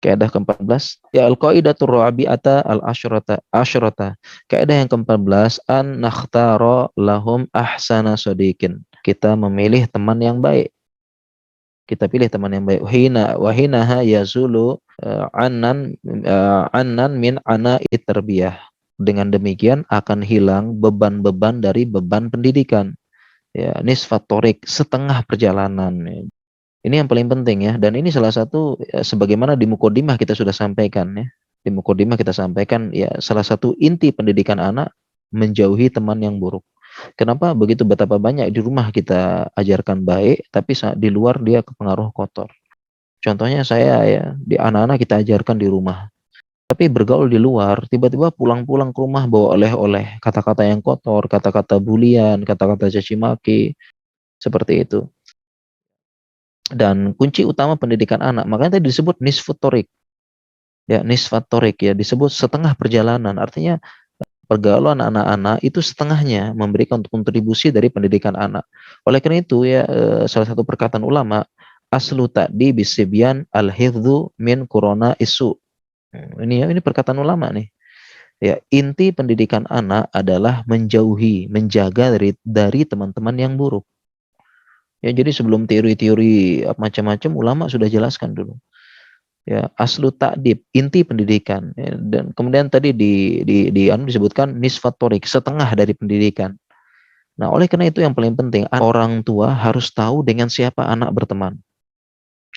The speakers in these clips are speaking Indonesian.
Kaidah ke-14, ya al-qaidatur rabi'ata al-asyrata. Kaidah yang ke-14, an nakhtara lahum ahsana sadiqin. Kita memilih teman yang baik. Kita pilih teman yang baik. Wahinaha yazulu annan min ana tarbiyah. Dengan demikian akan hilang beban-beban dari beban pendidikan. Ya, nisfat torik, setengah perjalanan. Ini yang paling penting ya, dan ini salah satu ya, sebagaimana di Mukodimah kita sudah sampaikan ya. Di Mukodimah kita sampaikan ya, salah satu inti pendidikan anak menjauhi teman yang buruk. Kenapa begitu, betapa banyak di rumah kita ajarkan baik, tapi di luar dia kepengaruh kotor. Contohnya saya ya, di anak-anak kita ajarkan di rumah, tapi bergaul di luar, tiba-tiba pulang-pulang ke rumah bawa oleh-oleh, kata-kata yang kotor, kata-kata bulian, kata-kata caci maki, seperti itu. Dan kunci utama pendidikan anak, makanya tadi disebut nisfut torik, ya nisfat torik ya, disebut setengah perjalanan. Artinya pergaulan anak-anak itu setengahnya memberikan kontribusi dari pendidikan anak. Oleh karena itu ya, salah satu perkataan ulama, aslu ta'di bisibyan al-hifdzu min corona isu. Ini perkataan ulama nih. Ya, inti pendidikan anak adalah menjauhi, menjaga dari teman-teman yang buruk. Ya, jadi sebelum teori-teori macam-macam, ulama sudah jelaskan dulu. Ya, aslu ta'dib, inti pendidikan. Ya, dan kemudian tadi disebutkan nisfatorik, setengah dari pendidikan. Nah, oleh karena itu yang paling penting, orang tua harus tahu dengan siapa anak berteman.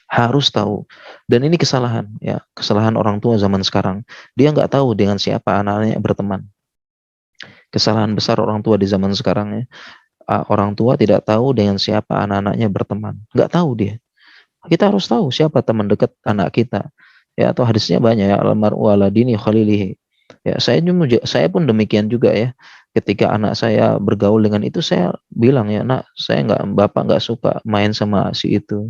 Harus tahu. Dan ini kesalahan, ya, kesalahan orang tua zaman sekarang. Dia nggak tahu dengan siapa anaknya berteman. Kesalahan besar orang tua di zaman sekarang ya. Orang tua tidak tahu dengan siapa anak-anaknya berteman. Nggak tahu dia. Kita harus tahu siapa teman dekat anak kita. Ya, atau hadisnya banyak ya, almar'u ala dini khalilihi. Ya, saya pun demikian juga ya. Ketika anak saya bergaul dengan itu, saya bilang ya, nak, bapak nggak suka main sama si itu.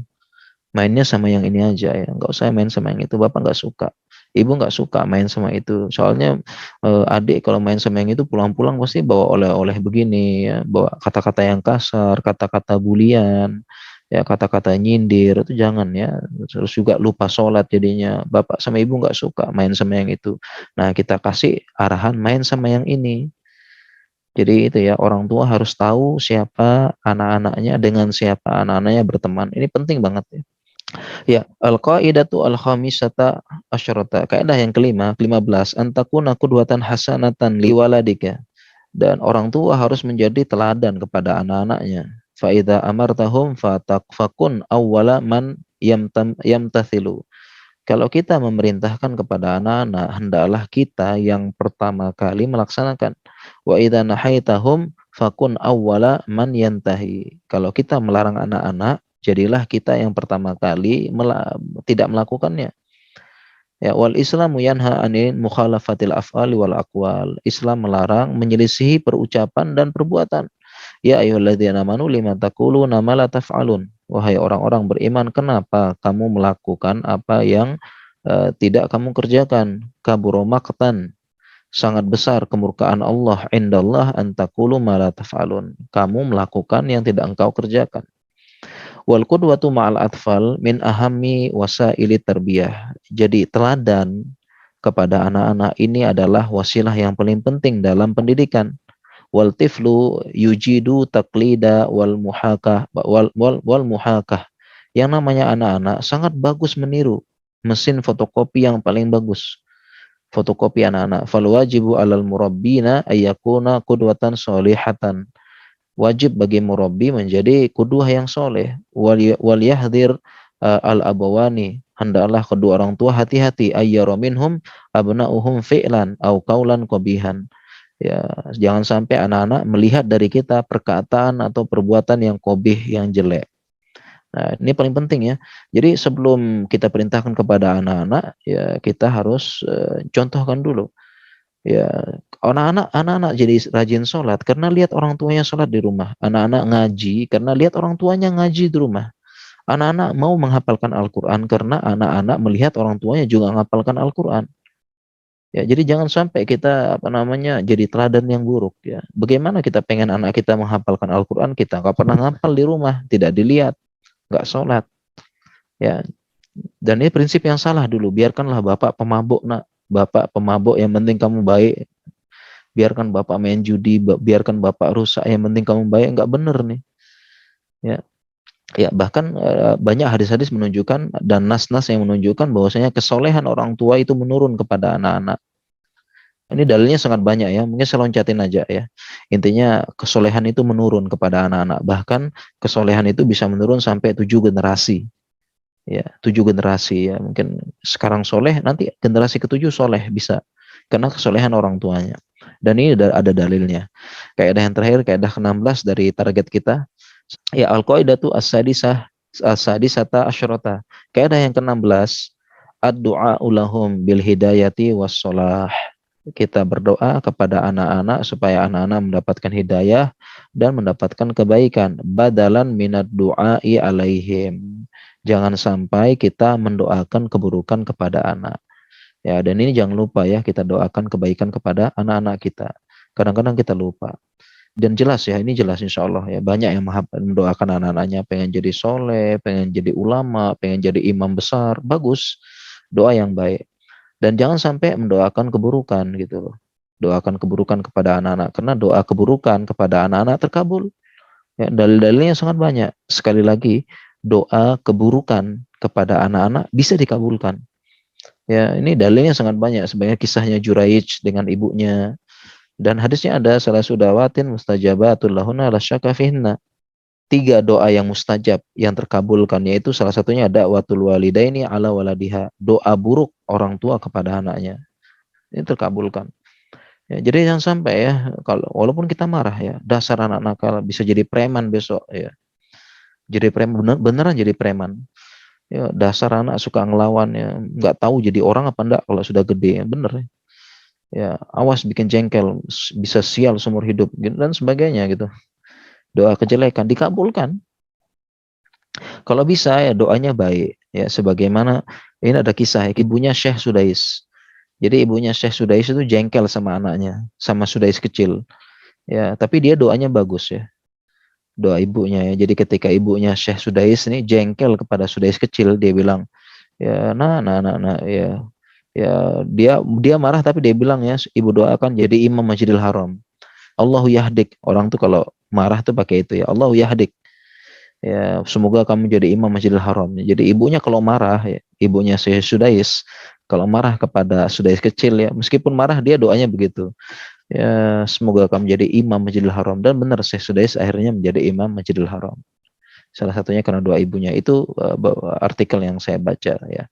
Mainnya sama yang ini aja ya, nggak usah main sama yang itu, bapak nggak suka. Ibu nggak suka main sama itu, soalnya adik kalau main sama yang itu pulang-pulang pasti bawa oleh-oleh begini ya, bawa kata-kata yang kasar, kata-kata bulian, ya kata-kata nyindir, itu jangan ya. Terus juga lupa sholat, jadinya bapak sama ibu nggak suka main sama yang itu. Nah, kita kasih arahan main sama yang ini. Jadi itu ya, orang tua harus tahu siapa anak-anaknya, dengan siapa anak-anaknya berteman. Ini penting banget ya. Ya, al-qaidatu al-khamisata asyarata. Kaidah yang ke-15, antakuna qudwatan hasanatan liwaladika. Dan orang tua harus menjadi teladan kepada anak-anaknya. Fa idza amartahum fakun awwala man yamtathilu. Kalau kita memerintahkan kepada anak-anak, hendaklah kita yang pertama kali melaksanakan. Wa idza nahaitahum fakun awwala man yantahi. Kalau kita melarang anak-anak, jadilah kita yang pertama kali tidak melakukannya. Ya, wal Islamu yanha anil mukhalafatil af'ali wal aqwal. Islam melarang menyelisihi perucapan dan perbuatan. Ya ayyuhalladzina amanu lima taquluna ma la taf'alun. Wahai orang-orang beriman, kenapa kamu melakukan apa yang tidak kamu kerjakan? Kabura maqtan, sangat besar kemurkaan Allah, indallah an taqulu ma la taf'alun. Kamu melakukan yang tidak engkau kerjakan. Wal qudwatu ma'al atfal min ahammi wasaili tarbiyah. Jadi teladan kepada anak-anak ini adalah wasilah yang paling penting dalam pendidikan. Wal tiflu yujidu taklida wal muhakah. Yang namanya anak-anak sangat bagus meniru mesin fotokopi yang paling bagus. Fotokopi anak-anak. Fal wajibu alal murabbina ayyakuna qudwatan solihatan. Wajib bagi murabbi menjadi kuduah yang soleh. Wal yahdir al-abawani. Hendaklah kedua orang tua hati-hati. Ayyara minhum abna'uhum fi'lan au qaulan qabihan. Ya, jangan sampai anak-anak melihat dari kita perkataan atau perbuatan yang qabih, yang jelek. Nah, ini paling penting ya. Jadi sebelum kita perintahkan kepada anak-anak, ya kita harus contohkan dulu. Ya, anak-anak jadi rajin sholat karena lihat orang tuanya sholat di rumah. Anak-anak ngaji karena lihat orang tuanya ngaji di rumah. Anak-anak mau menghafalkan Al-Quran karena anak-anak melihat orang tuanya juga menghafalkan Al-Quran. Ya, jadi jangan sampai kita jadi teladan yang buruk ya. Bagaimana kita pengen anak kita menghafalkan Al-Quran, kita nggak pernah ngapal di rumah, tidak dilihat, nggak sholat. Ya, Dan ini prinsip yang salah dulu. Biarkanlah bapak pemabuk, nak. Bapak pemabuk, yang penting kamu baik. Biarkan bapak main judi, biarkan bapak rusak, yang penting kamu baik. Nggak bener nih. Ya, ya bahkan banyak hadis-hadis menunjukkan dan nas-nas yang menunjukkan bahwasanya kesolehan orang tua itu menurun kepada anak-anak. Ini dalilnya sangat banyak ya. Mungkin saya loncatin aja ya. Intinya kesolehan itu menurun kepada anak-anak. Bahkan kesolehan itu bisa menurun sampai 7 generasi. Ya, 7 generasi ya. Mungkin sekarang soleh, nanti generasi ke-7 soleh bisa. Karena kesolehan orang tuanya. Dan ini ada dalilnya. Kaidah yang terakhir, kaidah ke-16 dari target kita. Ya, al-qaidatu as-sadisah as-sadisata asyrata. Kaidah yang ke-16, ad-du'a ulahum bil hidayati was solah. Kita berdoa kepada anak-anak supaya anak-anak mendapatkan hidayah dan mendapatkan kebaikan. Badalan minad du'ai alaihim. Jangan sampai kita mendoakan keburukan kepada anak. Ya, dan ini jangan lupa ya, kita doakan kebaikan kepada anak-anak kita. Kadang-kadang kita lupa. Dan jelas ya, ini jelas insya Allah ya. Banyak yang mendoakan anak-anaknya pengen jadi soleh, pengen jadi ulama, pengen jadi imam besar. Bagus, doa yang baik. Dan jangan sampai mendoakan keburukan gitu loh. Doakan keburukan kepada anak-anak. Karena doa keburukan kepada anak-anak terkabul. Ya, dalil-dalilnya sangat banyak. Sekali lagi, doa keburukan kepada anak-anak bisa dikabulkan. Ya, ini dalilnya sangat banyak. Sebenarnya kisahnya Juraij dengan ibunya. Dan hadisnya ada salah sudawatin mustajabatul lahuna la syaka fihinna. 3 doa yang mustajab yang terkabulkan, yaitu salah satunya da'watul walidaini ala waladiha, doa buruk orang tua kepada anaknya, ini terkabulkan ya. Jadi jangan sampai ya, kalau walaupun kita marah ya, dasar anak nakal, bisa jadi preman besok ya, jadi preman, beneran jadi preman ya. Dasar anak suka ngelawan ya, nggak tahu jadi orang apa enggak kalau sudah gede ya. Bener ya. Ya, awas bikin jengkel, bisa sial seumur hidup dan sebagainya gitu. Doa kejelekan dikabulkan kalau bisa ya, doanya baik ya. Sebagaimana ini ada kisah ya, ibunya Syekh Sudais. Jadi ibunya Syekh Sudais itu jengkel sama anaknya, sama Sudais kecil ya, tapi dia doanya bagus ya, doa ibunya ya. Jadi ketika ibunya Syekh Sudais ini jengkel kepada Sudais kecil, dia bilang ya, nah ya, ya, dia marah tapi dia bilang ya, ibu doakan jadi imam Masjidil Haram. Allahu yahdik, orang tuh kalau marah tuh pakai itu ya, Allahu yahdik, ya semoga kamu jadi imam Masjidil Haram. Jadi ibunya kalau marah ya, ibunya Syekh Sudais kalau marah kepada Sudais kecil ya, meskipun marah dia doanya begitu ya, semoga kamu jadi imam Masjidil Haram. Dan benar Syekh Sudais akhirnya menjadi imam Masjidil Haram, salah satunya karena doa ibunya. Itu artikel yang saya baca ya.